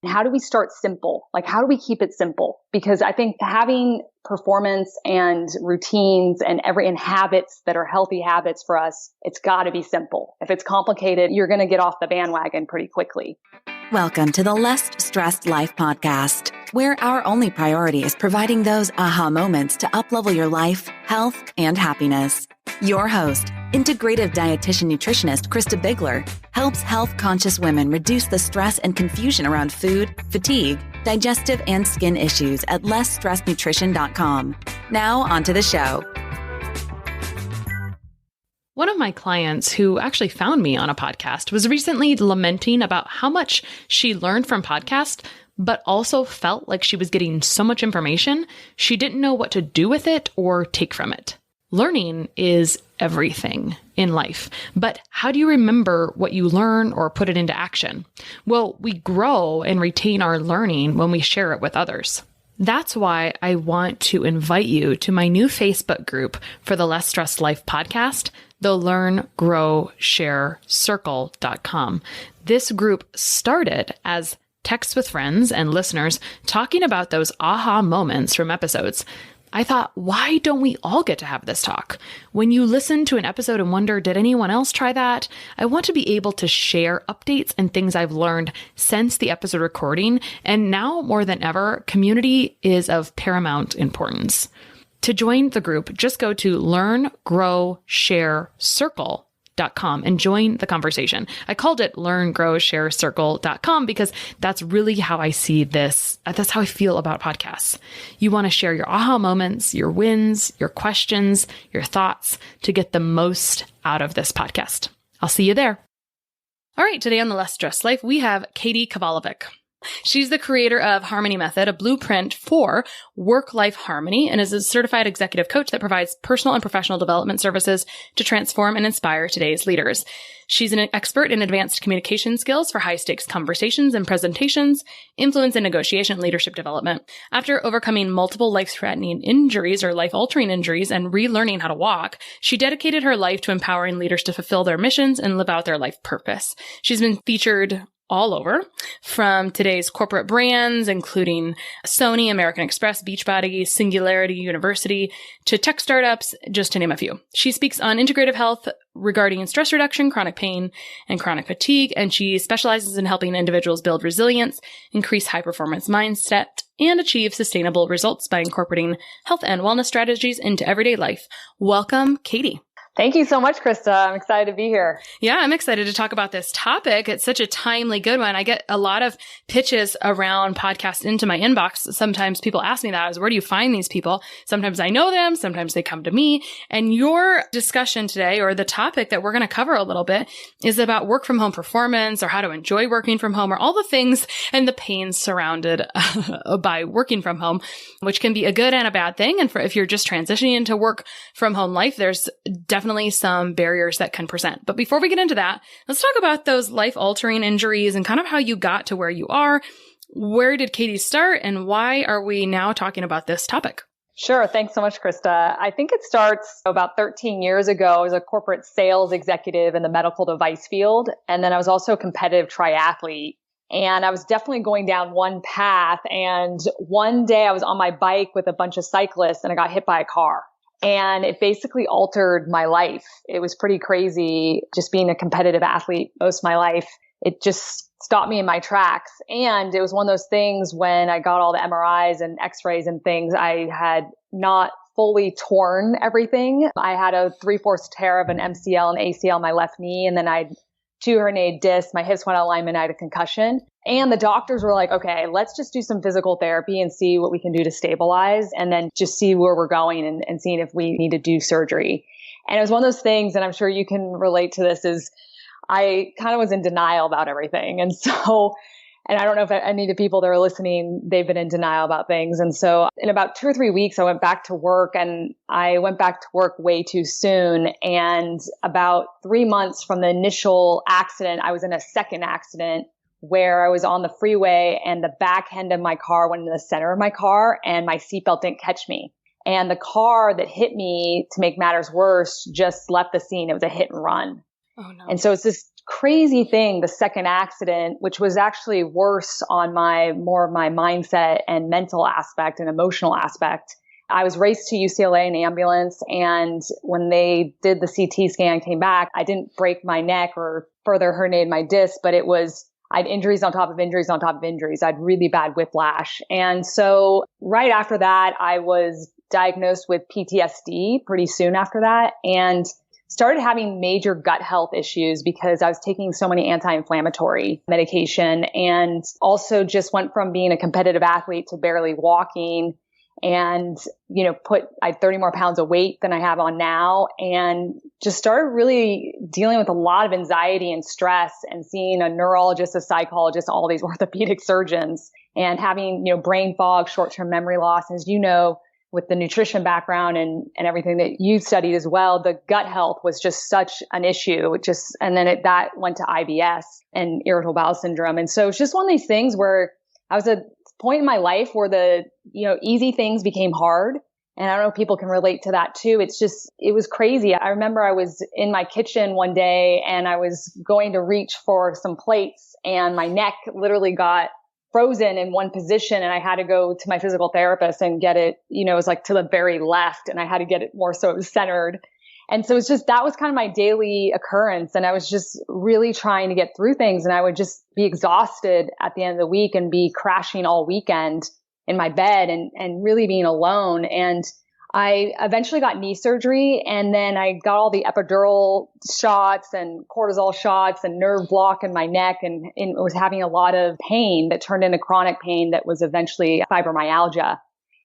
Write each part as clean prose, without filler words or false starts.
how do we start simple? Like, how do we keep it simple? Because I think having performance and routines and habits that are healthy habits for us, it's got to be simple. If it's complicated, you're going to get off the bandwagon pretty quickly. Welcome to the Less Stressed Life podcast, where our only priority is providing those aha moments to uplevel your life, health, and happiness. Your host, integrative dietitian nutritionist Krista Bigler, helps health-conscious women reduce the stress and confusion around food, fatigue, digestive, and skin issues at lessstressednutrition.com. Now, onto the show. One of my clients who actually found me on a podcast was recently lamenting about how much she learned from podcasts, but also felt like she was getting so much information, she didn't know what to do with it or take from it. Learning is everything in life, but how do you remember what you learn or put it into action? Well, we grow and retain our learning when we share it with others. That's why I want to invite you to my new Facebook group for the Less Stressed Life podcast, the Learn, Grow, Share Circle.com. This group started as texts with friends and listeners talking about those aha moments from episodes. I thought, why don't we all get to have this talk? When you listen to an episode and wonder, did anyone else try that? I want to be able to share updates and things I've learned since the episode recording. And now more than ever, community is of paramount importance. To join the group, just go to learngrowsharecircle.com and join the conversation. I called it learngrowsharecircle.com because that's really how I see this. That's how I feel about podcasts. You want to share your aha moments, your wins, your questions, your thoughts to get the most out of this podcast. I'll see you there. All right. Today on the Less Stressed Life, we have Katy Kvalvik. She's the creator of Harmony Method, a blueprint for work-life harmony, and is a certified executive coach that provides personal and professional development services to transform and inspire today's leaders. She's an expert in advanced communication skills for high-stakes conversations and presentations, influence and negotiation, and leadership development. After overcoming multiple life-threatening injuries or life-altering injuries and relearning how to walk, she dedicated her life to empowering leaders to fulfill their missions and live out their life purpose. She's been featured all over, from today's corporate brands, including Sony, American Express, Beachbody, Singularity University, to tech startups, just to name a few. She speaks on integrative health regarding stress reduction, chronic pain, and chronic fatigue, and she specializes in helping individuals build resilience, increase high-performance mindset, and achieve sustainable results by incorporating health and wellness strategies into everyday life. Welcome, Katy. Thank you so much, Krista. I'm excited to be here. Yeah, I'm excited to talk about this topic. It's such a timely good one. I get a lot of pitches around podcasts into my inbox. Sometimes people ask me that, where do you find these people? Sometimes I know them. Sometimes they come to me. And your discussion today, or the topic that we're going to cover a little bit, is about work from home performance, or how to enjoy working from home, or all the things and the pains surrounded by working from home, which can be a good and a bad thing. And if you're just transitioning into work from home life, there's definitely some barriers that can present. But before we get into that, let's talk about those life-altering injuries and kind of how you got to where you are. Where did Katy start, and why are we now talking about this topic? Sure. Thanks so much, Krista. I think it starts about 13 years ago. I was a corporate sales executive in the medical device field. And then I was also a competitive triathlete. And I was definitely going down one path. And one day I was on my bike with a bunch of cyclists and I got hit by a car. And it basically altered my life. It was pretty crazy just being a competitive athlete most of my life. It just stopped me in my tracks. And it was one of those things when I got all the MRIs and x-rays and things, I had not fully torn everything. I had a 3/4 tear of an MCL and ACL in my left knee. And then I had 2 herniated discs. My hips went out of alignment. I had a concussion. And the doctors were like, okay, let's just do some physical therapy and see what we can do to stabilize, and then just see where we're going and seeing if we need to do surgery. And it was one of those things, and I'm sure you can relate to this, is I kind of was in denial about everything. And so, and I don't know if any of the people that are listening, they've been in denial about things. And so in about 2 or 3 weeks, I went back to work, and I went back to work way too soon. And about 3 months from the initial accident, I was in a second accident where I was on the freeway and the back end of my car went into the center of my car and my seatbelt didn't catch me. And the car that hit me, to make matters worse, just left the scene. It was a hit and run. Oh, no. And so it's this crazy thing, the second accident, which was actually worse on more of my mindset and mental aspect and emotional aspect. I was raced to UCLA in an ambulance, and when they did the CT scan, came back, I didn't break my neck or further herniated my disc, but I had injuries on top of injuries on top of injuries. I had really bad whiplash. And so right after that, I was diagnosed with PTSD pretty soon after that, and started having major gut health issues because I was taking so many anti-inflammatory medication, and also just went from being a competitive athlete to barely walking, and, I had 30 more pounds of weight than I have on now, and just started really dealing with a lot of anxiety and stress, and seeing a neurologist, a psychologist, all these orthopedic surgeons, and having, brain fog, short-term memory loss. As you know, with the nutrition background and everything that you studied as well, the gut health was just such an issue. And then that went to IBS and irritable bowel syndrome. And so it's just one of these things where I was at a point in my life where the, easy things became hard. And I don't know if people can relate to that too. It was crazy. I remember I was in my kitchen one day and I was going to reach for some plates, and my neck literally got frozen in one position, and I had to go to my physical therapist and get it, it was like to the very left, and I had to get it more so it was centered. And so that was kind of my daily occurrence. And I was just really trying to get through things, and I would just be exhausted at the end of the week and be crashing all weekend in my bed and really being alone. And I eventually got knee surgery, and then I got all the epidural shots and cortisol shots and nerve block in my neck, and was having a lot of pain that turned into chronic pain that was eventually fibromyalgia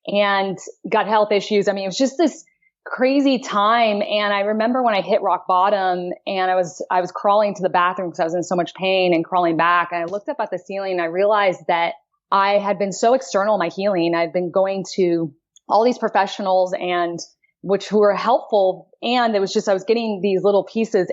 and gut health issues. I mean, it was just this crazy time. And I remember when I hit rock bottom, and I was crawling to the bathroom because I was in so much pain, and crawling back, and I looked up at the ceiling, and I realized that I had been so external in my healing. I'd been going to all these professionals who were helpful. And it was just, I was getting these little pieces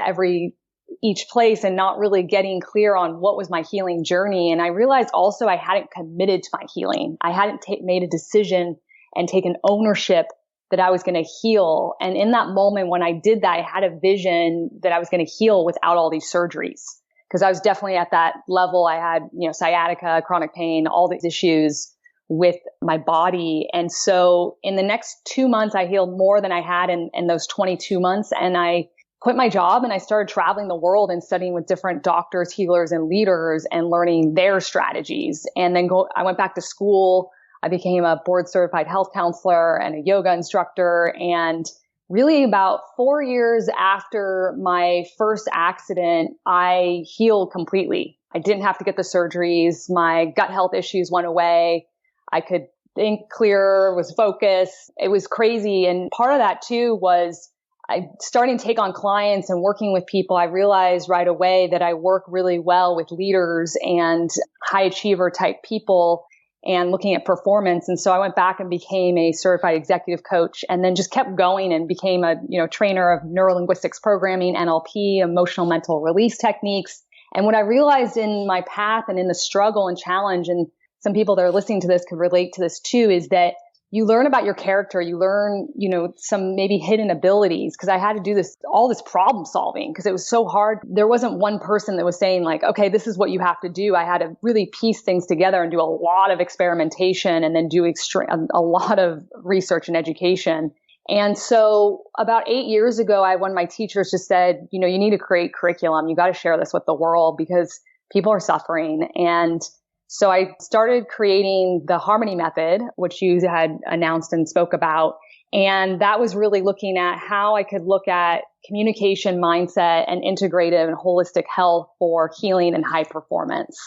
each place, and not really getting clear on what was my healing journey. And I realized also I hadn't committed to my healing. I hadn't made a decision and taken ownership that I was going to heal. And in that moment, when I did that, I had a vision that I was going to heal without all these surgeries. Because I was definitely at that level. I had, sciatica, chronic pain, all these issues with my body. And so in the next 2 months, I healed more than I had in those 22 months. And I quit my job, and I started traveling the world and studying with different doctors, healers, and leaders, and learning their strategies. And then I went back to school. I became a board certified health counselor and a yoga instructor. And really about 4 years after my first accident, I healed completely. I didn't have to get the surgeries. My gut health issues went away. I could think clearer, was focused. It was crazy. And part of that too was I starting to take on clients and working with people. I realized right away that I work really well with leaders and high achiever type people, and looking at performance. And so I went back and became a certified executive coach, and then just kept going and became a, trainer of neurolinguistics programming, NLP, emotional mental release techniques. And what I realized in my path and in the struggle and challenge, and some people that are listening to this could relate to this too, is that you learn about your character. You learn, some maybe hidden abilities, because I had to do all this problem solving because it was so hard. There wasn't one person that was saying like, okay, this is what you have to do. I had to really piece things together and do a lot of experimentation, and then do a lot of research and education. And so about 8 years ago, one of my teachers just said, you need to create curriculum. You got to share this with the world because people are suffering. And so I started creating the Harmony Method, which you had announced and spoke about. And that was really looking at how I could look at communication, mindset, and integrative and holistic health for healing and high performance.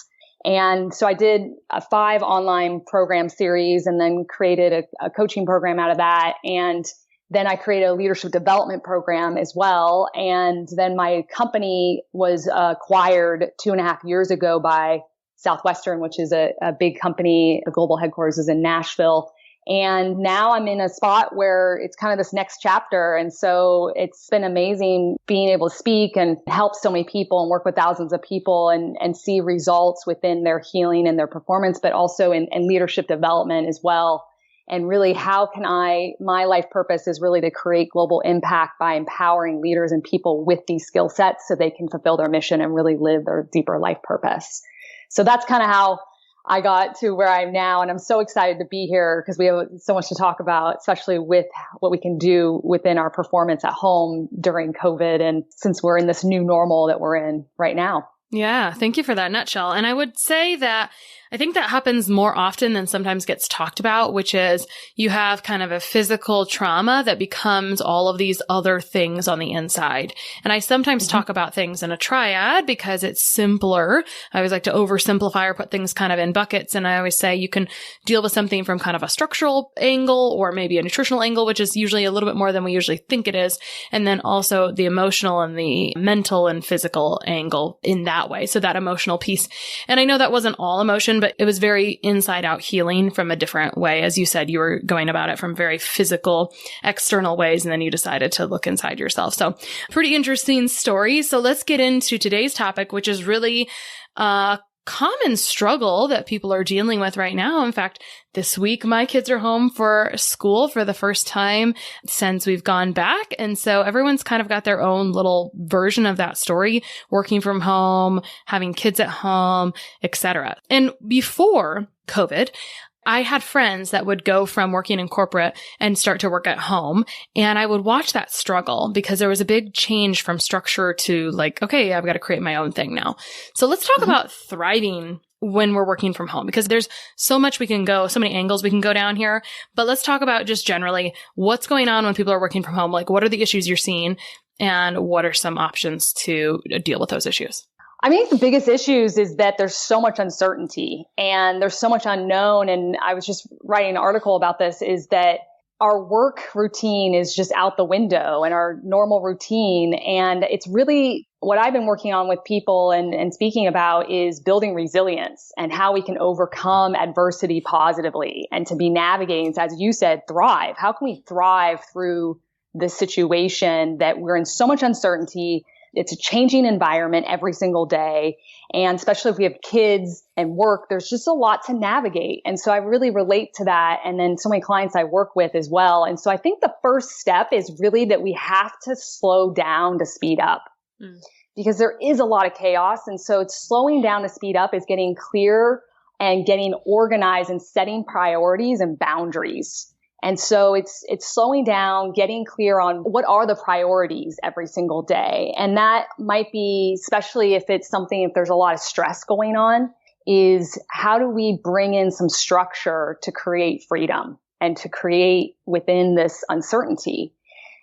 And so I did a 5 online program series, and then created a coaching program out of that. And then I created a leadership development program as well. And then my company was acquired 2.5 years ago by Southwestern, which is a big company. The global headquarters is in Nashville. And now I'm in a spot where it's kind of this next chapter. And so it's been amazing being able to speak and help so many people and work with thousands of people and see results within their healing and their performance, but also in leadership development as well. And really, how can my life purpose is really to create global impact by empowering leaders and people with these skill sets so they can fulfill their mission and really live their deeper life purpose. So that's kind of how I got to where I am now. And I'm so excited to be here because we have so much to talk about, especially with what we can do within our performance at home during COVID. And since we're in this new normal that we're in right now. Yeah, thank you for that nutshell. And I would say that I think that happens more often than sometimes gets talked about, which is you have kind of a physical trauma that becomes all of these other things on the inside. And I sometimes talk about things in a triad because it's simpler. I always like to oversimplify or put things kind of in buckets. And I always say you can deal with something from kind of a structural angle or maybe a nutritional angle, which is usually a little bit more than we usually think it is. And then also the emotional and the mental and physical angle in that way. So that emotional piece. And I know that wasn't all emotion, but it was very inside out healing from a different way. As you said, you were going about it from very physical, external ways, and then you decided to look inside yourself. So pretty interesting story. So let's get into today's topic, which is really a common struggle that people are dealing with right now. In fact, this week, my kids are home for school for the first time since we've gone back. And so everyone's kind of got their own little version of that story, working from home, having kids at home, etc. And before COVID, I had friends that would go from working in corporate and start to work at home. And I would watch that struggle because there was a big change from structure to like, okay, I've got to create my own thing now. So let's talk about thriving when we're working from home, because there's so much we can go, so many angles we can go down here. But let's talk about just generally what's going on when people are working from home. Like, what are the issues you're seeing and what are some options to deal with those issues? I mean, the biggest issues is that there's so much uncertainty and there's so much unknown. And I was just writing an article about this, is that our work routine is just out the window and our normal routine. And it's really what I've been working on with people and speaking about is building resilience and how we can overcome adversity positively and to be navigating, as you said, thrive. How can we thrive through this situation that we're in so much uncertainty? It's a changing environment every single day. And especially if we have kids and work, there's just a lot to navigate. And so I really relate to that. And then so many clients I work with as well. And so I think the first step is really that we have to slow down to speed up because there is a lot of chaos. And so it's slowing down to speed up is getting clear and getting organized and setting priorities and boundaries. And so it's slowing down, getting clear on what are the priorities every single day. And that might be, especially if it's something, if there's a lot of stress going on, is how do we bring in some structure to create freedom and to create within this uncertainty?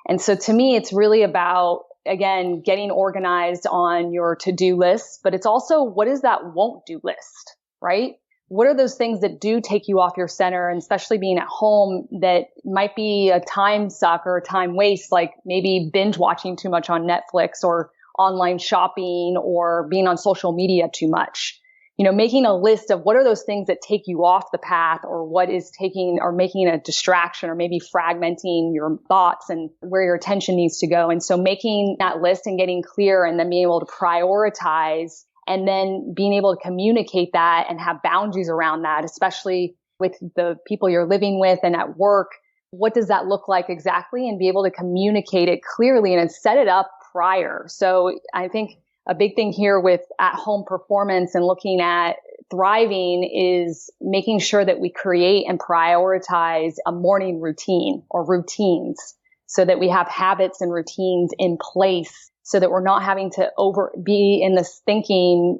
And so to me, it's really about, again, getting organized on your to-do list, but it's also what is that won't do list, right? What are those things that do take you off your center, and especially being at home, that might be a time suck or a time waste, like maybe binge watching too much on Netflix or online shopping or being on social media too much. You know, making a list of what are those things that take you off the path or what is taking or making a distraction or maybe fragmenting your thoughts and where your attention needs to go. And so making that list and getting clear and then being able to prioritize and then being able to communicate that and have boundaries around that, especially with the people you're living with and at work. What does that look like exactly? And be able to communicate it clearly and set it up prior. So I think a big thing here with at-home performance and looking at thriving is making sure that we create and prioritize a morning routine or routines so that we have habits and routines in place so that we're not having to be in this thinking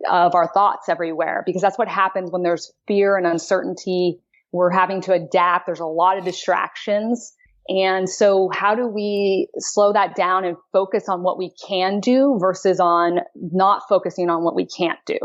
of our thoughts everywhere, because that's what happens when there's fear and uncertainty. We're having to adapt. There's a lot of distractions. And so how do we slow that down and focus on what we can do versus on not focusing on what we can't do?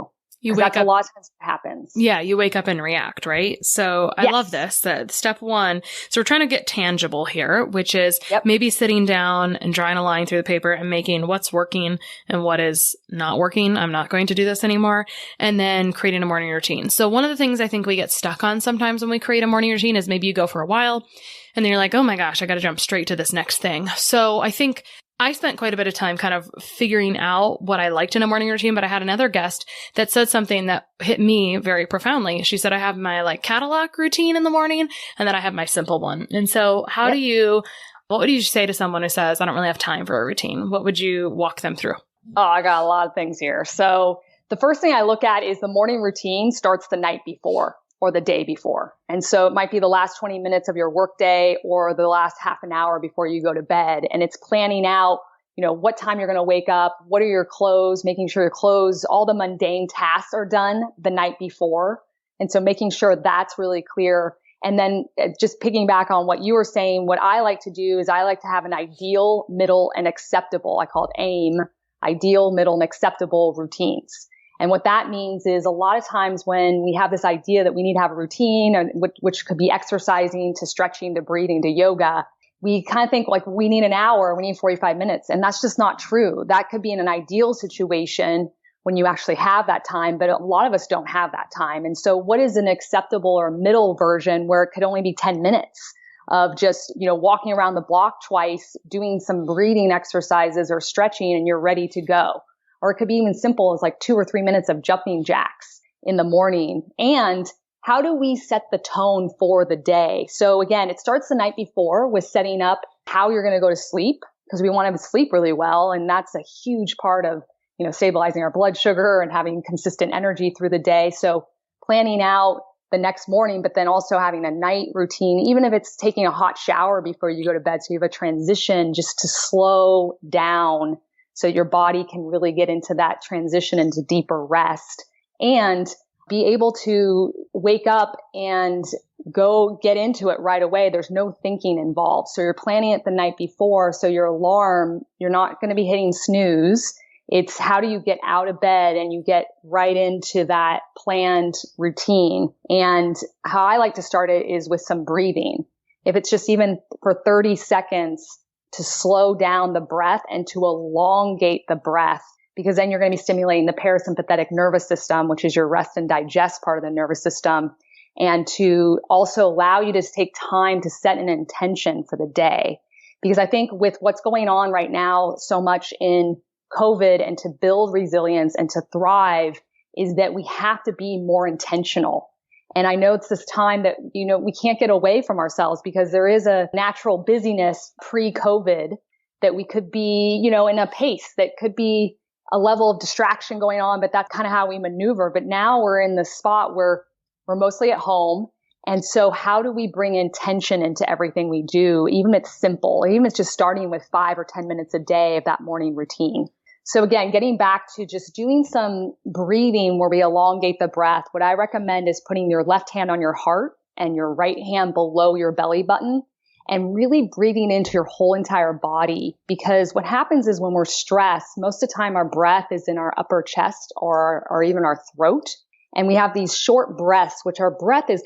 That's a lot of times what happens. Yeah, you wake up and react, right? So I love this. That step one. So we're trying to get tangible here, which is maybe sitting down and drawing a line through the paper and making what's working and what is not working. I'm not going to do this anymore. And then creating a morning routine. So one of the things I think we get stuck on sometimes when we create a morning routine is maybe you go for a while and then you're like, oh my gosh, I got to jump straight to this next thing. So I think I spent quite a bit of time kind of figuring out what I liked in a morning routine, but I had another guest that said something that hit me very profoundly. She said, I have my like Cadillac routine in the morning, and then I have my simple one. And so what would you say to someone who says, I don't really have time for a routine? What would you walk them through? Oh, I got a lot of things here. So the first thing I look at is the morning routine starts the night before or the day before. And so it might be the last 20 minutes of your workday or the last half an hour before you go to bed. And it's planning out, what time you're going to wake up, what are your clothes, making sure your clothes, all the mundane tasks are done the night before. And so making sure that's really clear. And then just piggyback on what you were saying, what I like to do is I like to have an ideal, middle, and acceptable, I call it AIM, ideal, middle, and acceptable routines. And what that means is a lot of times when we have this idea that we need to have a routine, which could be exercising to stretching to breathing to yoga, we kind of think like we need an hour, we need 45 minutes. And that's just not true. That could be in an ideal situation when you actually have that time, but a lot of us don't have that time. And so what is an acceptable or middle version where it could only be 10 minutes of just, walking around the block twice, doing some breathing exercises or stretching, and you're ready to go? Or it could be even simple as like 2 or 3 minutes of jumping jacks in the morning. And how do we set the tone for the day? So again, it starts the night before with setting up how you're going to go to sleep, because we want to sleep really well. And that's a huge part of, stabilizing our blood sugar and having consistent energy through the day. So planning out the next morning, but then also having a night routine, even if it's taking a hot shower before you go to bed. So you have a transition just to slow down so your body can really get into that transition into deeper rest and be able to wake up and go get into it right away. There's no thinking involved. So you're planning it the night before. So your alarm, you're not going to be hitting snooze. It's how do you get out of bed and you get right into that planned routine. And how I like to start it is with some breathing. If it's just even for 30 seconds to slow down the breath and to elongate the breath, because then you're going to be stimulating the parasympathetic nervous system, which is your rest and digest part of the nervous system, and to also allow you to take time to set an intention for the day. Because I think with what's going on right now so much in COVID and to build resilience and to thrive is that we have to be more intentional. And I know it's this time that, we can't get away from ourselves because there is a natural busyness pre-COVID that we could be, in a pace that could be a level of distraction going on, but that's kind of how we maneuver. But now we're in the spot where we're mostly at home. And so how do we bring intention into everything we do? Even if it's simple, even if it's just starting with 5 or 10 minutes a day of that morning routine. So again, getting back to just doing some breathing where we elongate the breath, what I recommend is putting your left hand on your heart and your right hand below your belly button and really breathing into your whole entire body. Because what happens is when we're stressed, most of the time our breath is in our upper chest or even our throat. And we have these short breaths, which our breath is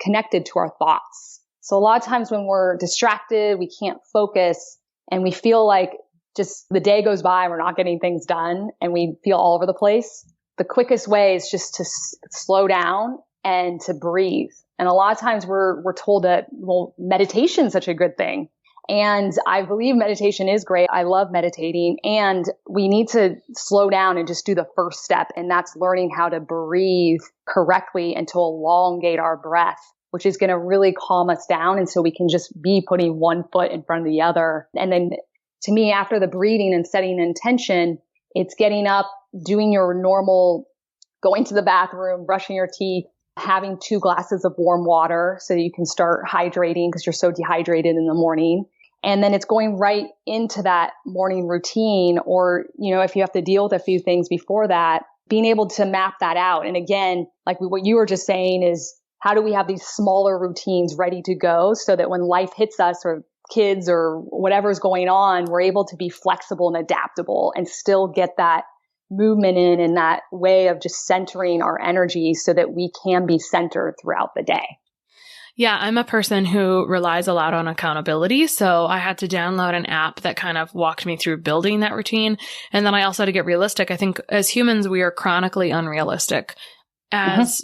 connected to our thoughts. So a lot of times when we're distracted, we can't focus and we feel like just the day goes by and we're not getting things done and we feel all over the place. The quickest way is just to slow down and to breathe. And a lot of times we're told that, meditation is such a good thing. And I believe meditation is great. I love meditating, and we need to slow down and just do the first step. And that's learning how to breathe correctly and to elongate our breath, which is going to really calm us down. And so we can just be putting one foot in front of the other. And then to me, after the breathing and setting intention, it's getting up, doing your normal, going to the bathroom, brushing your teeth, having 2 glasses of warm water so that you can start hydrating because you're so dehydrated in the morning. And then it's going right into that morning routine, or, if you have to deal with a few things before that, being able to map that out. And again, like what you were just saying is, how do we have these smaller routines ready to go so that when life hits us or kids or whatever's going on, we're able to be flexible and adaptable and still get that movement in that way of just centering our energy so that we can be centered throughout the day. Yeah, I'm a person who relies a lot on accountability. So I had to download an app that kind of walked me through building that routine. And then I also had to get realistic. I think as humans, we are chronically unrealistic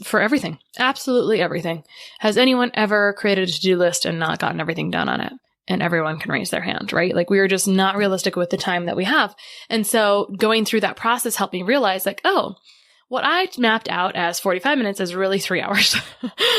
for everything, absolutely everything. Has anyone ever created a to-do list and not gotten everything done on it? and everyone can raise their hand, right? Like we are just not realistic with the time that we have. And so going through that process helped me realize like, oh, what I mapped out as 45 minutes is really 3 hours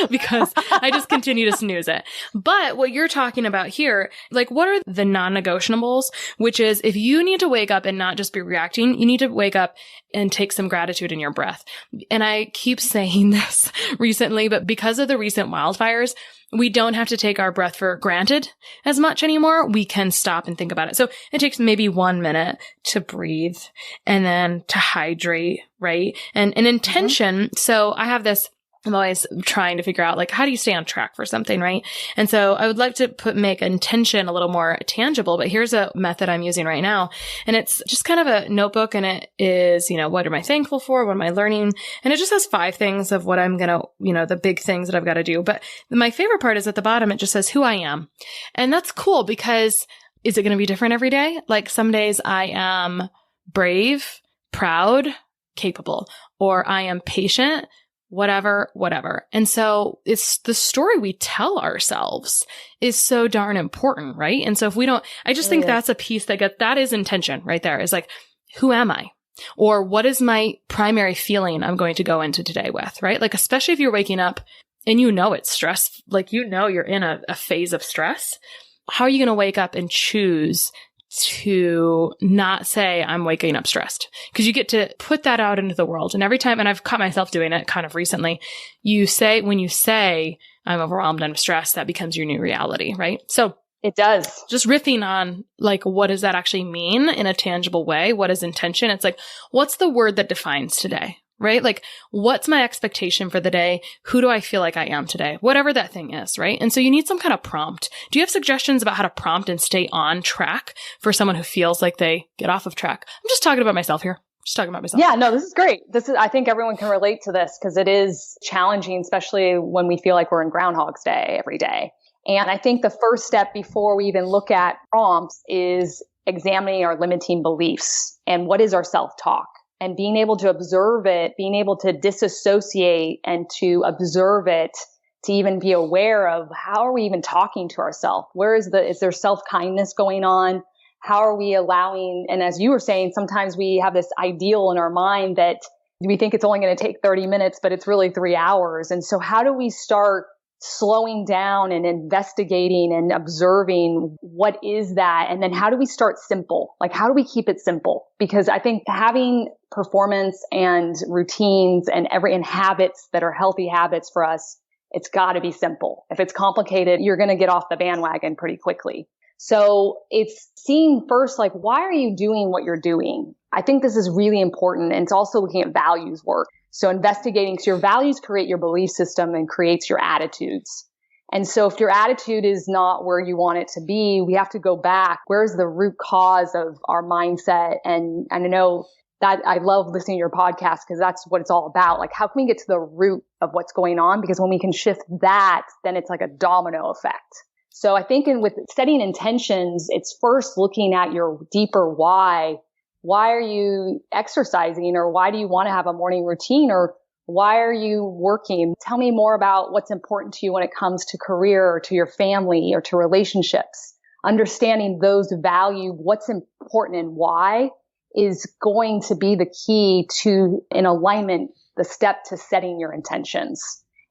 because I just continue to snooze it. But what you're talking about here, like what are the non-negotiables, which is if you need to wake up and not just be reacting, you need to wake up and take some gratitude in your breath. And I keep saying this recently, but because of the recent wildfires, we don't have to take our breath for granted as much anymore. We can stop and think about it. So it takes maybe 1 minute to breathe and then to hydrate, right? And an intention. So I have this, I'm always trying to figure out like, how do you stay on track for something, right? And so I would like to make intention a little more tangible, but here's a method I'm using right now. And it's just kind of a notebook and it is, what am I thankful for? What am I learning? And it just has 5 things of what I'm going to, the big things that I've got to do. But my favorite part is at the bottom, it just says who I am. And that's cool because is it going to be different every day? Like some days I am brave, proud, capable, or I am patient, whatever. And so it's the story we tell ourselves is so darn important, right? And so if we don't, I just think that's a piece that is intention right there is like, who am I? Or what is my primary feeling I'm going to go into today with, right? Like, especially if you're waking up and it's stress, like, you're in a phase of stress. How are you going to wake up and choose to not say I'm waking up stressed? Because you get to put that out into the world. And every time, and I've caught myself doing it kind of recently, when you say I'm overwhelmed and stressed, that becomes your new reality, right? So it does. Just riffing on like, what does that actually mean in a tangible way? What is intention? It's like, what's the word that defines today? Right? Like, what's my expectation for the day? Who do I feel like I am today? Whatever that thing is, right? And so you need some kind of prompt. Do you have suggestions about how to prompt and stay on track for someone who feels like they get off of track? I'm just talking about myself here. Yeah, no, this is great. I think everyone can relate to this because it is challenging, especially when we feel like we're in Groundhog's Day every day. And I think the first step before we even look at prompts is examining our limiting beliefs and what is our self-talk. And being able to observe it, being able to disassociate and to observe it, to even be aware of how are we even talking to ourselves? Is there self-kindness going on? How are we allowing, and as you were saying, sometimes we have this ideal in our mind that we think it's only going to take 30 minutes, but it's really 3 hours. And so how do we start slowing down and investigating and observing what is that? And then how do we start simple? Like, how do we keep it simple? Because I think having performance and routines and habits that are healthy habits for us, it's got to be simple. If it's complicated, you're going to get off the bandwagon pretty quickly. So it's seeing first, like, why are you doing what you're doing? I think this is really important. And it's also looking at values work. So investigating, so your values create your belief system and creates your attitudes. And so if your attitude is not where you want it to be, we have to go back. Where's the root cause of our mindset? And I know that I love listening to your podcast because that's what it's all about. Like, how can we get to the root of what's going on? Because when we can shift that, then it's like a domino effect. So I think with setting intentions, it's first looking at your deeper why. Why are you exercising, or why do you want to have a morning routine, or why are you working? Tell me more about what's important to you when it comes to career or to your family or to relationships. Understanding those values, what's important and why is going to be the key to, in alignment, the step to setting your intentions.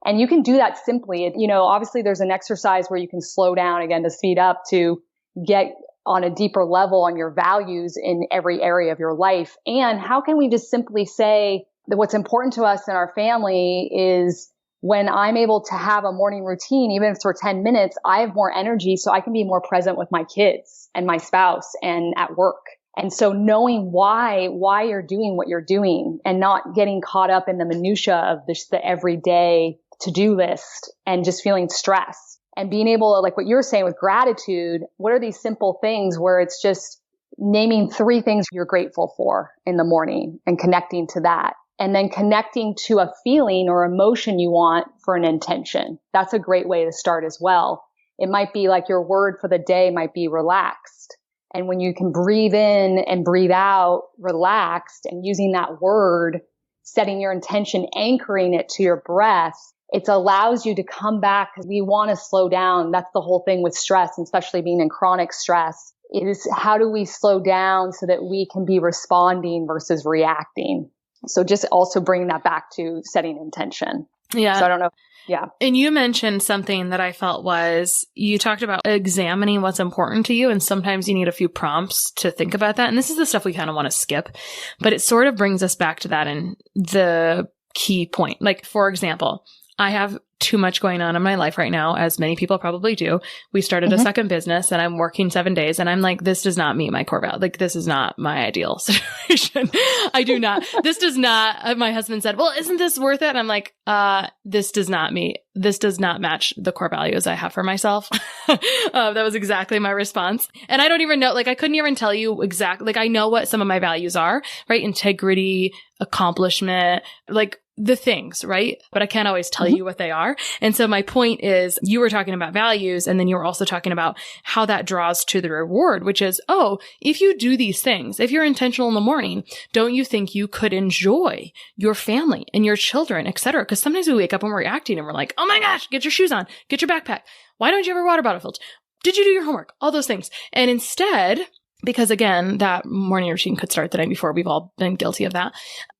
And you can do that simply. Obviously there's an exercise where you can slow down again to speed up to get on a deeper level on your values in every area of your life. And how can we just simply say that what's important to us in our family is when I'm able to have a morning routine, even if it's for 10 minutes, I have more energy so I can be more present with my kids and my spouse and at work. And so knowing why you're doing what you're doing and not getting caught up in the minutia of the everyday to-do list and just feeling stressed. And being able to, like what you're saying with gratitude, what are these simple things where it's just naming 3 things you're grateful for in the morning and connecting to that. And then connecting to a feeling or emotion you want for an intention. That's a great way to start as well. It might be like your word for the day might be relaxed. And when you can breathe in and breathe out relaxed and using that word, setting your intention, anchoring it to your breath, it allows you to come back because we want to slow down. That's the whole thing with stress, and especially being in chronic stress, is how do we slow down so that we can be responding versus reacting? So just also bringing that back to setting intention. Yeah. So I don't know. Yeah. And you mentioned something that I felt was, you talked about examining what's important to you. And sometimes you need a few prompts to think about that. And this is the stuff we kind of want to skip, but it sort of brings us back to that and the key point. Like, for example, I have too much going on in my life right now, as many people probably do. We started a second business and I'm working 7 days and I'm like, this does not meet my core value. Like, this is not my ideal situation. I do not, this does not, my husband said, well, isn't this worth it? And I'm like, this does not match the core values I have for myself. That was exactly my response. And I don't even know, like, I couldn't even tell you exactly, like, I know what some of my values are, right? Integrity, accomplishment, like, the things, right? But I can't always tell you what they are. And so my point is, you were talking about values, and then you were also talking about how that draws to the reward, which is, oh, if you do these things, if you're intentional in the morning, don't you think you could enjoy your family and your children, et cetera? Because sometimes we wake up and we're reacting and we're like, oh my gosh, get your shoes on, get your backpack. Why don't you have a water bottle filled? Did you do your homework? All those things. And instead, because again, that morning routine could start the night before. We've all been guilty of that.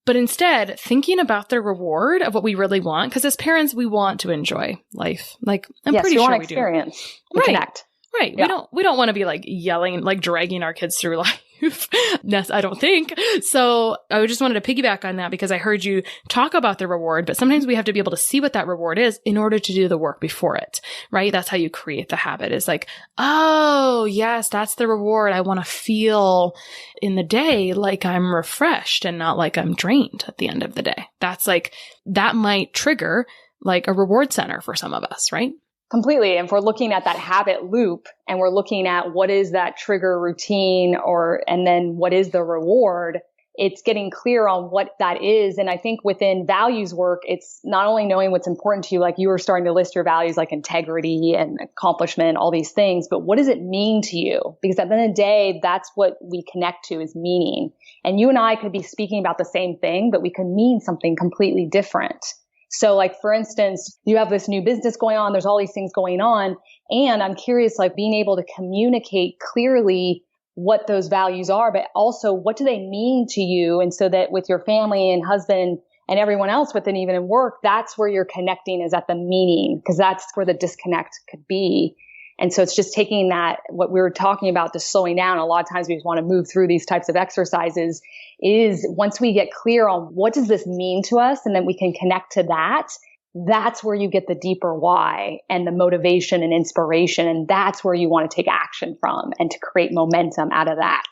But instead, thinking about the reward of what we really want, because as parents, we want to enjoy life. Like, I'm pretty sure we do. Experience and right. Connect. Right. Yeah. We don't want to be like yelling, like dragging our kids through life. I don't think. So I just wanted to piggyback on that because I heard you talk about the reward, but sometimes we have to be able to see what that reward is in order to do the work before it, right? That's how you create the habit. It's like, oh yes, that's the reward. I want to feel in the day like I'm refreshed and not like I'm drained at the end of the day. That's like, that might trigger like a reward center for some of us, right? Completely. And if we're looking at that habit loop and we're looking at what is that trigger routine and then what is the reward, it's getting clear on what that is. And I think within values work, it's not only knowing what's important to you, like you were starting to list your values like integrity and accomplishment, all these things, but what does it mean to you? Because at the end of the day, that's what we connect to is meaning. And you and I could be speaking about the same thing, but we could mean something completely different. So like, for instance, you have this new business going on, there's all these things going on. And I'm curious, like being able to communicate clearly what those values are, but also what do they mean to you? And so that with your family and husband and everyone else within, even in work, that's where you're connecting, is at the meaning, because that's where the disconnect could be. And so it's just taking that, what we were talking about, just slowing down. A lot of times we just want to move through these types of exercises, is once we get clear on what does this mean to us, and then we can connect to that, that's where you get the deeper why and the motivation and inspiration. And that's where you want to take action from and to create momentum out of that.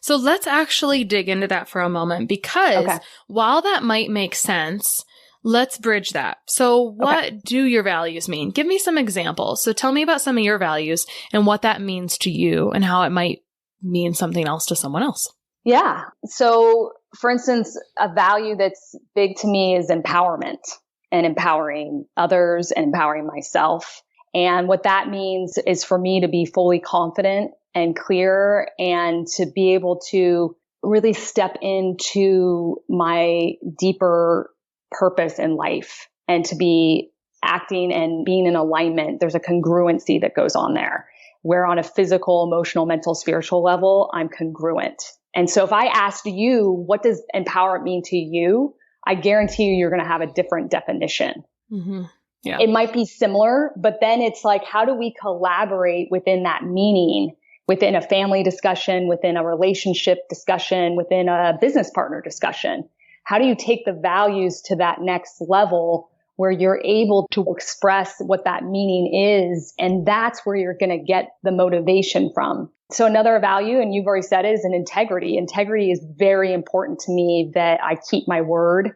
So let's actually dig into that for a moment, because while that might make sense, let's bridge that. So what do your values mean? Give me some examples. So tell me about some of your values and what that means to you and how it might mean something else to someone else. Yeah. So for instance, a value that's big to me is empowerment and empowering others and empowering myself. And what that means is for me to be fully confident and clear and to be able to really step into my deeper purpose in life and to be acting and being in alignment. There's a congruency that goes on there, where on a physical, emotional, mental, spiritual level, I'm congruent. And so if I asked you, what does empowerment mean to you? I guarantee you're going to have a different definition. Mm-hmm. Yeah. It might be similar, but then it's like, how do we collaborate within that meaning, within a family discussion, within a relationship discussion, within a business partner discussion? How do you take the values to that next level where you're able to express what that meaning is? And that's where you're going to get the motivation from. So another value, and you've already said it, is an integrity. Integrity is very important to me, that I keep my word,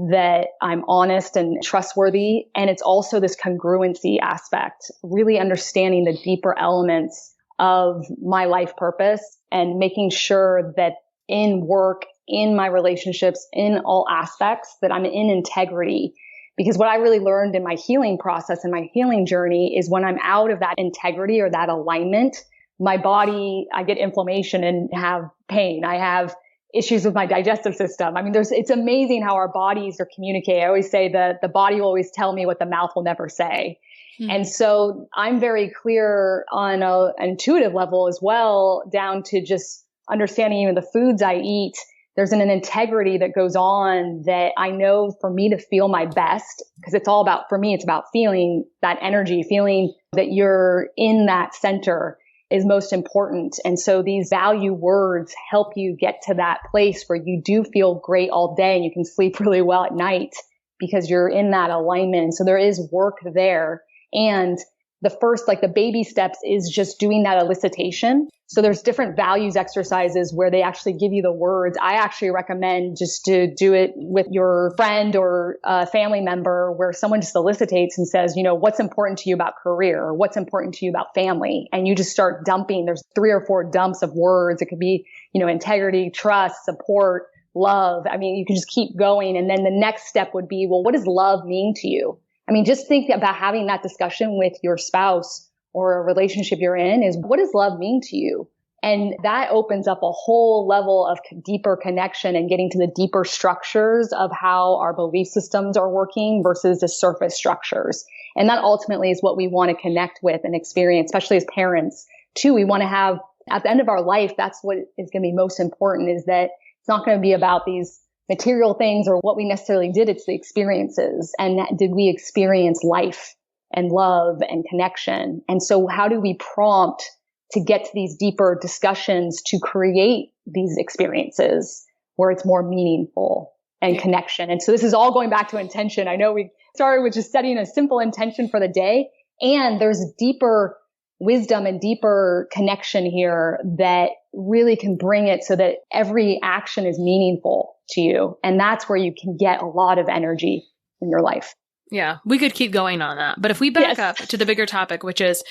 that I'm honest and trustworthy. And it's also this congruency aspect, really understanding the deeper elements of my life purpose and making sure that in work, in my relationships, in all aspects, that I'm in integrity. Because what I really learned in my healing process and my healing journey is when I'm out of that integrity or that alignment, my body, I get inflammation and have pain. I have issues with my digestive system. I mean, it's amazing how our bodies are communicating. I always say that the body will always tell me what the mouth will never say. And so I'm very clear on an intuitive level as well, down to just understanding even the foods I eat. There's an integrity that goes on that I know for me to feel my best, because it's all about, for me, it's about feeling that energy, feeling that you're in that center is most important. And so these value words help you get to that place where you do feel great all day and you can sleep really well at night because you're in that alignment. And so there is work there. And the first, like the baby steps is just doing that elicitation. So there's different values exercises where they actually give you the words. I actually recommend just to do it with your friend or a family member where someone just elicitates and says, you know, what's important to you about career or what's important to you about family? And you just start dumping. There's 3 or 4 dumps of words. It could be, you know, integrity, trust, support, love. I mean, you can just keep going. And then the next step would be, well, what does love mean to you? I mean, just think about having that discussion with your spouse or a relationship you're in is, what does love mean to you? And that opens up a whole level of deeper connection and getting to the deeper structures of how our belief systems are working versus the surface structures. And that ultimately is what we want to connect with and experience, especially as parents too. We want to have at the end of our life, that's what is going to be most important, is that it's not going to be about these material things or what we necessarily did. It's the experiences. And did we experience life and love and connection? And so how do we prompt to get to these deeper discussions to create these experiences where it's more meaningful and connection? And so this is all going back to intention. I know we started with just setting a simple intention for the day, and there's deeper wisdom and deeper connection here that really can bring it so that every action is meaningful to you. And that's where you can get a lot of energy in your life. Yeah, we could keep going on that. But if we back up to the bigger topic, which is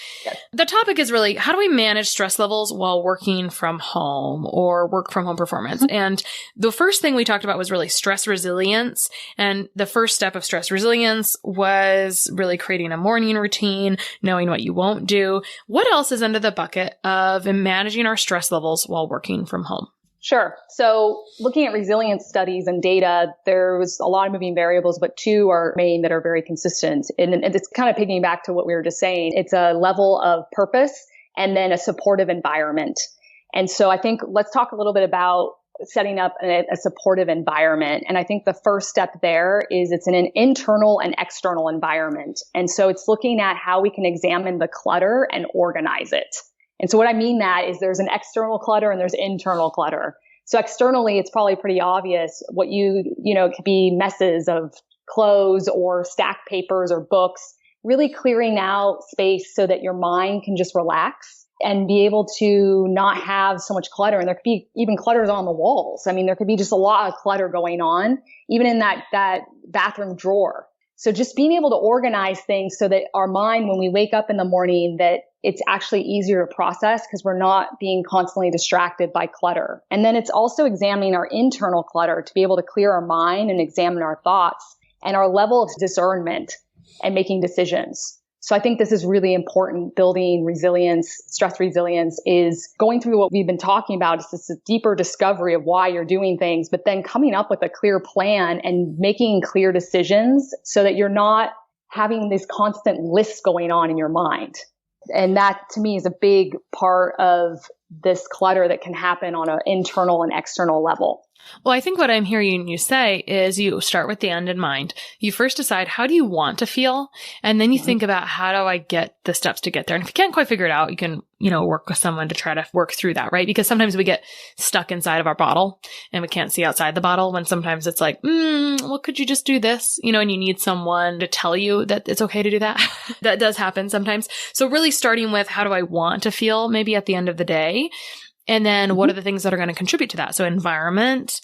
the topic is really, how do we manage stress levels while working from home or work from home performance? And the first thing we talked about was really stress resilience. And the first step of stress resilience was really creating a morning routine, knowing what you won't do. What else is under the bucket of managing our stress levels while working from home? Sure. So looking at resilience studies and data, there was a lot of moving variables, but 2 are main that are very consistent. And it's kind of picking back to what we were just saying. It's a level of purpose and then a supportive environment. And so I think let's talk a little bit about setting up a supportive environment. And I think the first step there is it's in an internal and external environment. And so it's looking at how we can examine the clutter and organize it. And so what I mean that is there's an external clutter and there's internal clutter. So externally, it's probably pretty obvious what it could be messes of clothes or stacked papers or books, really clearing out space so that your mind can just relax and be able to not have so much clutter. And there could be even clutters on the walls. I mean, there could be just a lot of clutter going on, even in that bathroom drawer. So just being able to organize things so that our mind, when we wake up in the morning, that it's actually easier to process because we're not being constantly distracted by clutter. And then it's also examining our internal clutter to be able to clear our mind and examine our thoughts and our level of discernment and making decisions. So I think this is really important. Building resilience, stress resilience is going through what we've been talking about. It's this deeper discovery of why you're doing things, but then coming up with a clear plan and making clear decisions so that you're not having this constant list going on in your mind. And that to me is a big part of this clutter that can happen on an internal and external level. Well, I think what I'm hearing you say is you start with the end in mind. You first decide, how do you want to feel? And then you think about, how do I get the steps to get there? And if you can't quite figure it out, you can, work with someone to try to work through that, right? Because sometimes we get stuck inside of our bottle and we can't see outside the bottle, when sometimes it's like, well, could you just do this? And you need someone to tell you that it's okay to do that. That does happen sometimes. So really starting with, how do I want to feel maybe at the end of the day? And then what are the things that are going to contribute to that? So environment,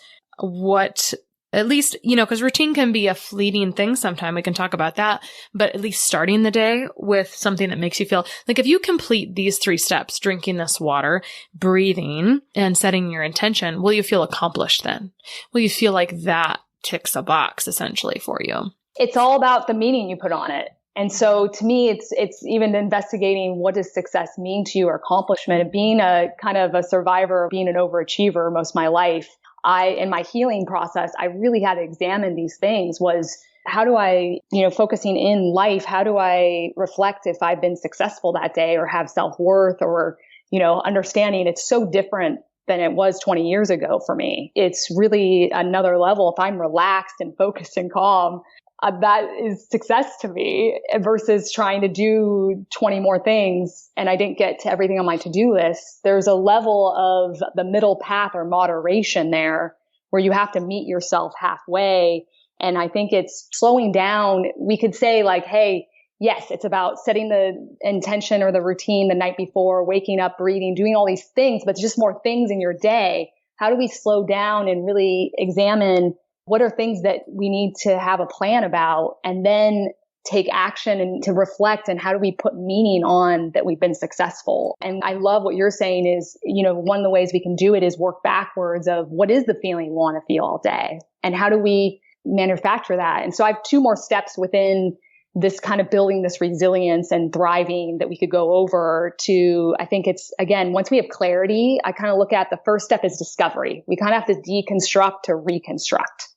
at least, because routine can be a fleeting thing sometime. We can talk about that, but at least starting the day with something that makes you feel like, if you complete these 3 steps, drinking this water, breathing, and setting your intention, will you feel accomplished then? Will you feel like that ticks a box essentially for you? It's all about the meaning you put on it. And so to me, it's even investigating, what does success mean to you, or accomplishment, and being a kind of a survivor, being an overachiever most of my life. in my healing process, I really had to examine these things. Was how do I, focusing in life, how do I reflect if I've been successful that day or have self-worth or, understanding it's so different than it was 20 years ago for me. It's really another level. If I'm relaxed and focused and calm, that is success to me versus trying to do 20 more things and I didn't get to everything on my to-do list. There's a level of the middle path or moderation there where you have to meet yourself halfway. And I think it's slowing down. We could say like, hey, yes, it's about setting the intention or the routine the night before, waking up, breathing, doing all these things, but just more things in your day. How do we slow down and really examine what are things that we need to have a plan about and then take action and to reflect, and how do we put meaning on that we've been successful? And I love what you're saying is, one of the ways we can do it is work backwards of what is the feeling we want to feel all day and how do we manufacture that? And so I have two more steps within this kind of building this resilience and thriving that we could go over to. I think it's, again, once we have clarity, I kind of look at the first step is discovery. We kind of have to deconstruct to reconstruct.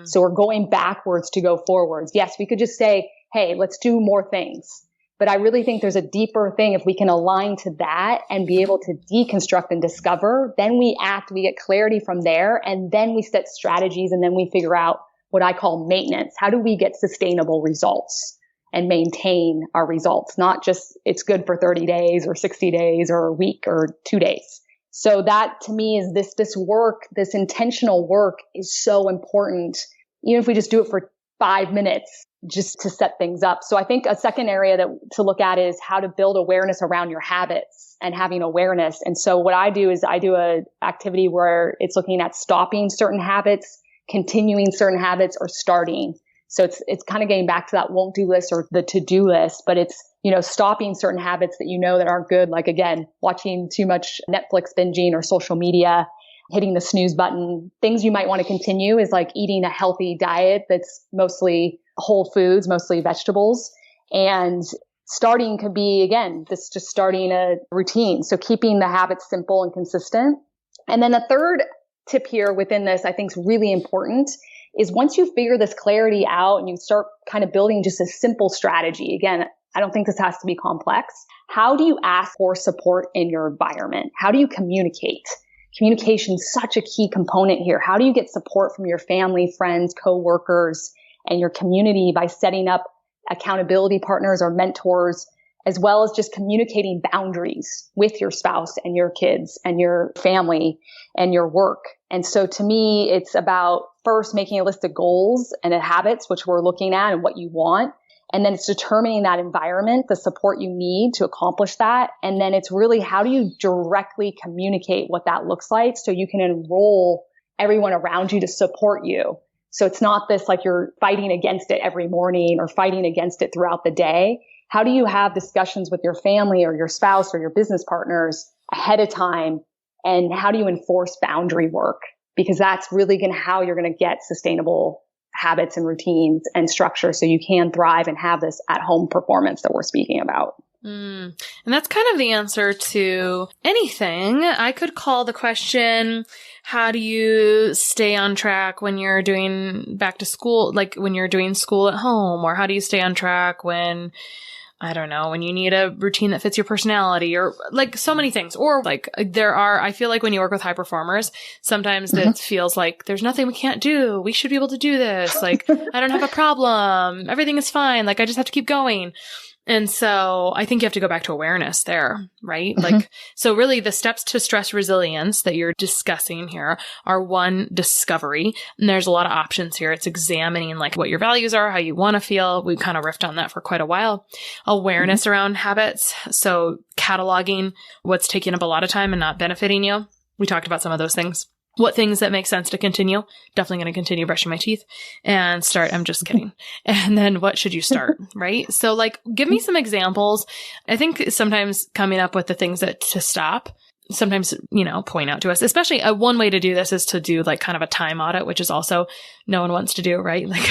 So we're going backwards to go forwards. Yes, we could just say, hey, let's do more things. But I really think there's a deeper thing. If we can align to that and be able to deconstruct and discover, then we act, we get clarity from there, and then we set strategies, and then we figure out what I call maintenance. How do we get sustainable results and maintain our results? Not just it's good for 30 days or 60 days or a week or 2 days. So that to me is this work, this intentional work is so important, even if we just do it for 5 minutes just to set things up. So I think a second area to look at is how to build awareness around your habits and having awareness. And so what I do is I do an activity where it's looking at stopping certain habits, continuing certain habits, or starting. So it's kind of getting back to that won't do list or the to-do list, but it's, stopping certain habits that that aren't good. Like again, watching too much Netflix binging or social media, hitting the snooze button. Things you might want to continue is like eating a healthy diet that's mostly whole foods, mostly vegetables. And starting could be, again, this just starting a routine. So keeping the habits simple and consistent. And then the third tip here within this, I think is really important, is once you figure this clarity out and you start kind of building just a simple strategy. Again, I don't think this has to be complex. How do you ask for support in your environment? How do you communicate? Communication is such a key component here. How do you get support from your family, friends, coworkers, and your community by setting up accountability partners or mentors, as well as just communicating boundaries with your spouse and your kids and your family and your work? And so to me, it's about first making a list of goals and habits, which we're looking at and what you want. And then it's determining that environment, the support you need to accomplish that. And then it's really how do you directly communicate what that looks like so you can enroll everyone around you to support you. So it's not this like you're fighting against it every morning or fighting against it throughout the day. How do you have discussions with your family or your spouse or your business partners ahead of time? And how do you enforce boundary work? Because that's really how you're going to get sustainable habits and routines and structure so you can thrive and have this at-home performance that we're speaking about. And that's kind of the answer to anything. I could call the question, how do you stay on track when you're doing back to school, like when you're doing school at home? Or how do you stay on track when, I don't know, when you need a routine that fits your personality, or like so many things. Or like I feel like when you work with high performers, sometimes it feels like there's nothing we can't do. We should be able to do this. Like, I don't have a problem. Everything is fine. Like, I just have to keep going. And so I think you have to go back to awareness there, right? Like, so really the steps to stress resilience that you're discussing here are one, discovery. And there's a lot of options here. It's examining like what your values are, how you want to feel. We kind of riffed on that for quite a while. Awareness around habits. So cataloging what's taking up a lot of time and not benefiting you. We talked about some of those things. What things that make sense to continue? Definitely going to continue brushing my teeth and start. I'm just kidding. And then what should you start? Right? So like, give me some examples. I think sometimes coming up with the things that to stop, sometimes, point out to us, especially one way to do this is to do like kind of a time audit, which is also no one wants to do, right? Like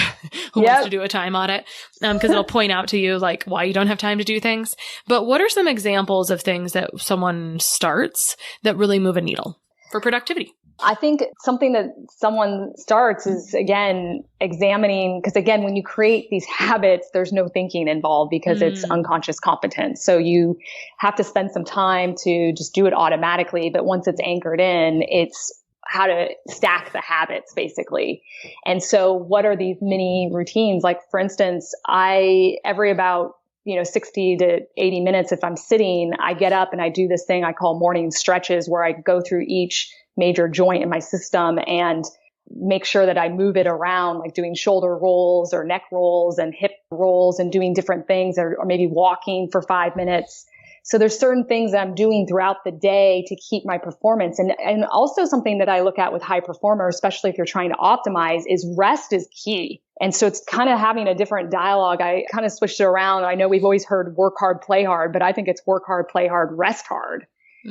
who wants to do a time audit? Cause it'll point out to you like why you don't have time to do things. But what are some examples of things that someone starts that really move a needle for productivity? I think something that someone starts is, again, examining, because again, when you create these habits, there's no thinking involved because it's unconscious competence. So you have to spend some time to just do it automatically. But once it's anchored in, it's how to stack the habits, basically. And so what are these mini routines? Like, for instance, every about 60 to 80 minutes, if I'm sitting, I get up and I do this thing I call morning stretches, where I go through each major joint in my system and make sure that I move it around, like doing shoulder rolls or neck rolls and hip rolls and doing different things, or maybe walking for 5 minutes. So there's certain things that I'm doing throughout the day to keep my performance. And also something that I look at with high performers, especially if you're trying to optimize, is rest is key. And so it's kind of having a different dialogue. I kind of switched it around. I know we've always heard work hard, play hard, but I think it's work hard, play hard, rest hard.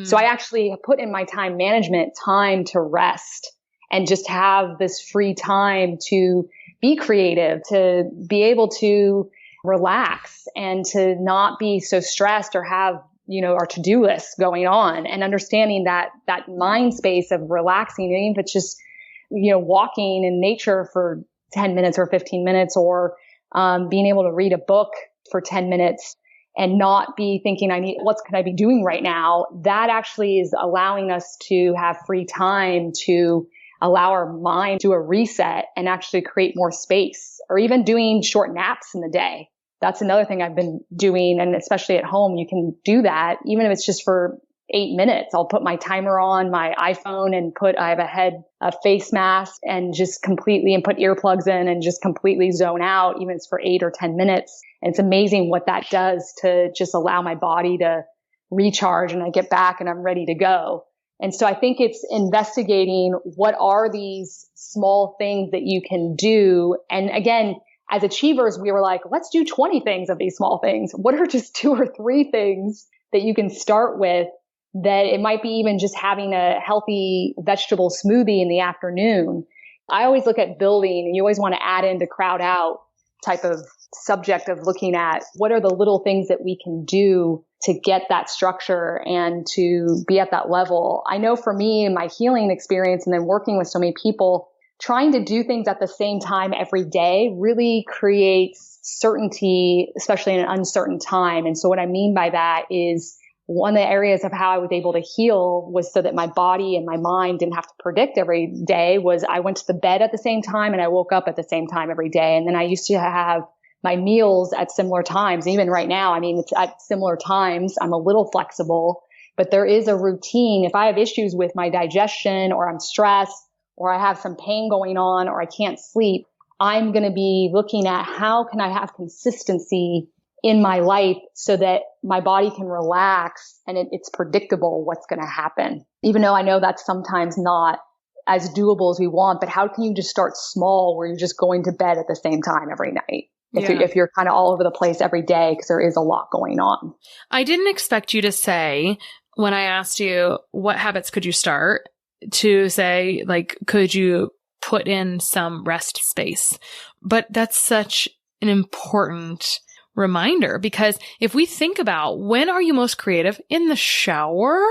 So I actually put in my time management time to rest and just have this free time to be creative, to be able to relax and to not be so stressed or have, our to-do lists going on, and understanding that mind space of relaxing, even if it's just, walking in nature for 10 minutes or 15 minutes, or being able to read a book for 10 minutes and not be thinking, what can I be doing right now? That actually is allowing us to have free time to allow our mind to do a reset and actually create more space, or even doing short naps in the day. That's another thing I've been doing. And especially at home, you can do that, even if it's just for 8 minutes. I'll put my timer on my iPhone and I have a face mask, and just completely, and put earplugs in and just completely zone out, even if it's for 8 or 10 minutes. And it's amazing what that does to just allow my body to recharge, and I get back and I'm ready to go. And so I think it's investigating what are these small things that you can do. And again, as achievers, we were like, let's do 20 things of these small things. What are just 2 or 3 things that you can start with? That it might be even just having a healthy vegetable smoothie in the afternoon. I always look at building, and you always want to add in to crowd out type of subject of looking at what are the little things that we can do to get that structure and to be at that level. I know for me, in my healing experience and then working with so many people, trying to do things at the same time every day really creates certainty, especially in an uncertain time. And so what I mean by that is, one of the areas of how I was able to heal was so that my body and my mind didn't have to predict every day, was I went to the bed at the same time and I woke up at the same time every day. And then I used to have my meals at similar times. Even right now, it's at similar times. I'm a little flexible, but there is a routine. If I have issues with my digestion, or I'm stressed, or I have some pain going on, or I can't sleep, I'm going to be looking at how can I have consistency in my life so that my body can relax and it's predictable what's going to happen. Even though I know that's sometimes not as doable as we want, but how can you just start small, where you're just going to bed at the same time every night? If you're kind of all over the place every day, because there is a lot going on. I didn't expect you to say, when I asked you what habits could you start, to say, like, could you put in some rest space? But that's such an important reminder, because if we think about, when are you most creative? In the shower,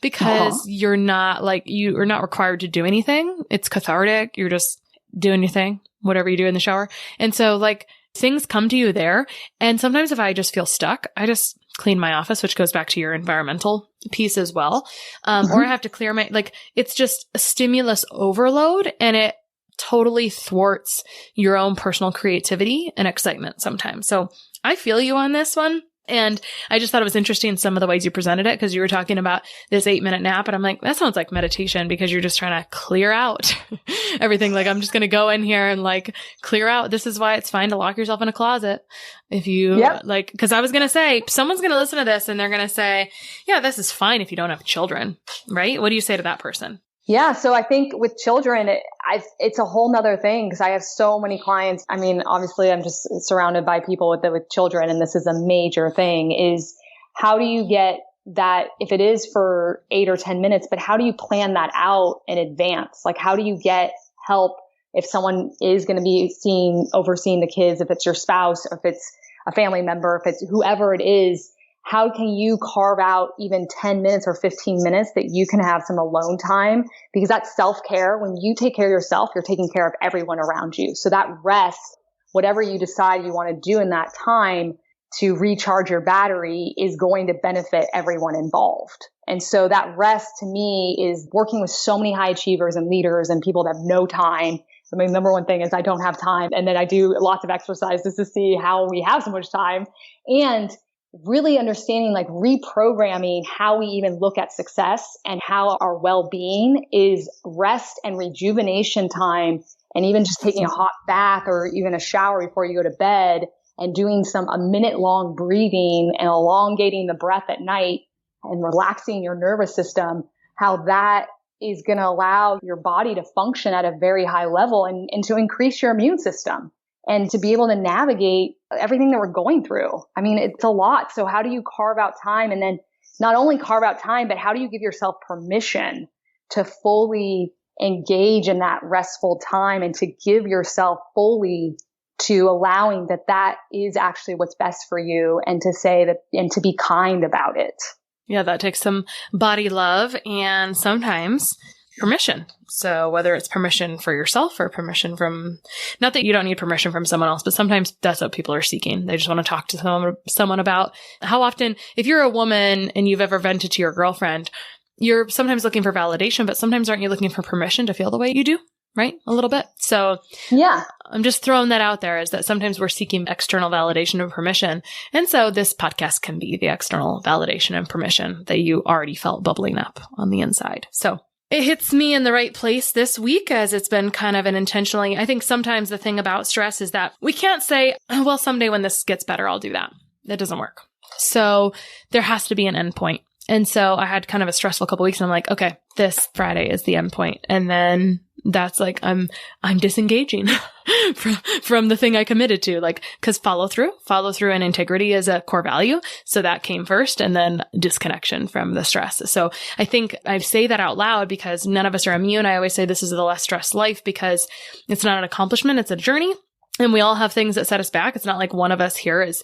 because you're not required to do anything. It's cathartic. You're just doing your thing, whatever you do in the shower. And so, like, things come to you there. And sometimes if I just feel stuck, I just clean my office, which goes back to your environmental piece as well. Or I have to clear it's just a stimulus overload, and it totally thwarts your own personal creativity and excitement sometimes. So I feel you on this one. And I just thought it was interesting, some of the ways you presented it, because you were talking about this 8-minute nap. And I'm like, that sounds like meditation, because you're just trying to clear out everything. Like, I'm just going to go in here and clear out. This is why it's fine to lock yourself in a closet. If you because I was going to say, someone's going to listen to this and they're going to say, yeah, this is fine if you don't have children, right? What do you say to that person? Yeah. So I think with children, it's a whole nother thing, because I have so many clients. Obviously I'm just surrounded by people with children, and this is a major thing, is how do you get that, if it is for 8 or 10 minutes, but how do you plan that out in advance? Like, how do you get help if someone is going to be overseeing the kids, if it's your spouse, or if it's a family member, if it's whoever it is? how can you carve out even 10 minutes or 15 minutes that you can have some alone time? Because that's self-care. When you take care of yourself, you're taking care of everyone around you. So that rest, whatever you decide you want to do in that time to recharge your battery, is going to benefit everyone involved. And so that rest to me is working with so many high achievers and leaders and people that have no time. I mean, number one thing is I don't have time. And then I do lots of exercises to see how we have so much time, and really understanding, like, reprogramming how we even look at success and how our well-being is rest and rejuvenation time. And even just taking a hot bath or even a shower before you go to bed and doing a minute long breathing and elongating the breath at night and relaxing your nervous system, how that is going to allow your body to function at a very high level and to increase your immune system and to be able to navigate everything that we're going through. I mean, it's a lot. So how do you carve out time? And then not only carve out time, but how do you give yourself permission to fully engage in that restful time and to give yourself fully to allowing that is actually what's best for you, and to say that, and to be kind about it. Yeah, that takes some body love and sometimes permission. So whether it's permission for yourself or permission from, not that you don't need permission from someone else, but sometimes that's what people are seeking. They just want to talk to someone about how often, if you're a woman and you've ever vented to your girlfriend, you're sometimes looking for validation, but sometimes aren't you looking for permission to feel the way you do? Right? A little bit. So yeah, I'm just throwing that out there, is that sometimes we're seeking external validation and permission. And so this podcast can be the external validation and permission that you already felt bubbling up on the inside. So it hits me in the right place this week, as it's been kind of an intentionally, I think sometimes the thing about stress is that we can't say, oh, well, someday when this gets better, I'll do that. That doesn't work. So there has to be an end point. And so I had kind of a stressful couple weeks, and I'm like, okay, this Friday is the end point. And then that's like, I'm disengaging from the thing I committed to, like, cause follow through and integrity is a core value. So that came first, and then disconnection from the stress. So I think I say that out loud because none of us are immune. I always say this is the less stressed life, because it's not an accomplishment. It's a journey, and we all have things that set us back. It's not like one of us here is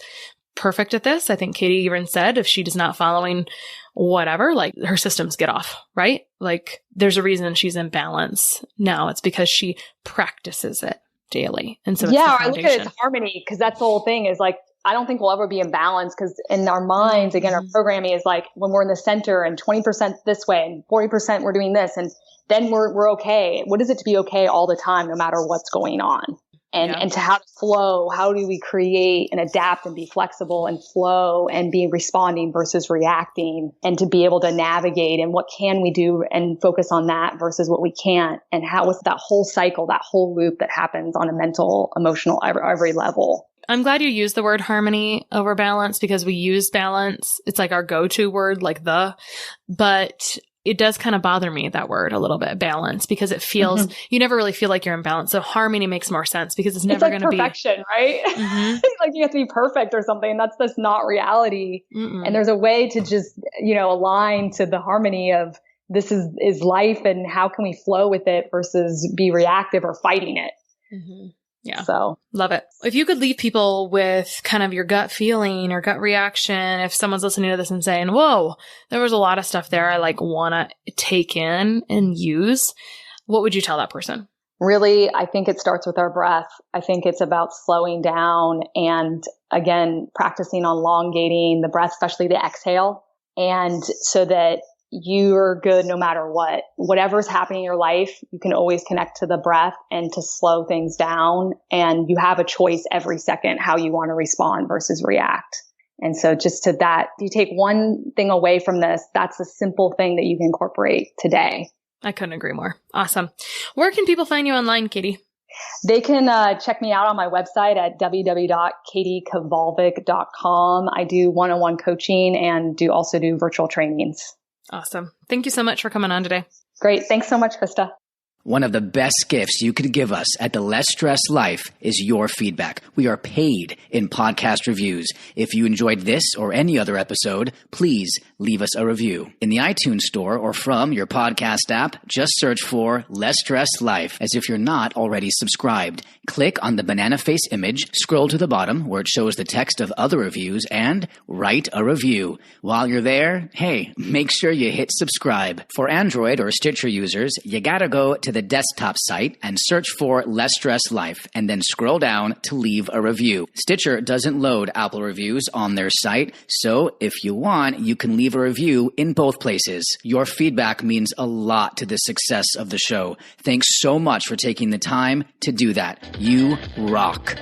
perfect at this. I think Katy even said if she is not following whatever, like, her systems get off, right? Like, there's a reason she's in balance now. It's because she practices it daily. And so yeah, I look at it as harmony, because that's the whole thing is, like, I don't think we'll ever be in balance, because in our minds, again, our programming is like when we're in the center and 20% this way and 40% we're doing this, and then we're okay. What is it to be okay all the time, no matter what's going on? And to how to flow, how do we create and adapt and be flexible and flow and be responding versus reacting, and to be able to navigate, and what can we do and focus on that versus what we can't, and what's that whole cycle, that whole loop that happens on a mental, emotional, every level. I'm glad you used the word harmony over balance, because we use balance. It's like our go-to word, but it does kind of bother me, that word, a little bit, balance, because it feels, you never really feel like you're in balance. So harmony makes more sense, because it's never going to be perfection, right? Like you have to be perfect or something. And that's just not reality. And there's a way to just, align to the harmony of this is life, and how can we flow with it versus be reactive or fighting it. Yeah. So love it. If you could leave people with kind of your gut feeling or gut reaction, if someone's listening to this and saying, whoa, there was a lot of stuff there I want to take in and use, what would you tell that person? Really, I think it starts with our breath. I think it's about slowing down and, again, practicing elongating the breath, especially the exhale. And so that you're good no matter what. Whatever's happening in your life, you can always connect to the breath and to slow things down. And you have a choice every second how you want to respond versus react. And so just to that, if you take one thing away from this, that's a simple thing that you can incorporate today. I couldn't agree more. Awesome. Where can people find you online, Katy? They can check me out on my website at www.katykvalvik.com. I do one-on-one coaching and also do virtual trainings. Awesome. Thank you so much for coming on today. Great. Thanks so much, Krista. One of the best gifts you could give us at the Less Stress Life is your feedback. We are paid in podcast reviews. If you enjoyed this or any other episode, please leave us a review. In the iTunes store or from your podcast app, just search for Less Stress Life as if you're not already subscribed. Click on the banana face image, scroll to the bottom where it shows the text of other reviews, and write a review. While you're there, hey, make sure you hit subscribe. For Android or Stitcher users, you gotta go to the desktop site and search for Less Stress Life and then scroll down to leave a review. Stitcher doesn't load Apple reviews on their site, so if you want, you can leave a review in both places. Your feedback means a lot to the success of the show. Thanks so much for taking the time to do that. You rock.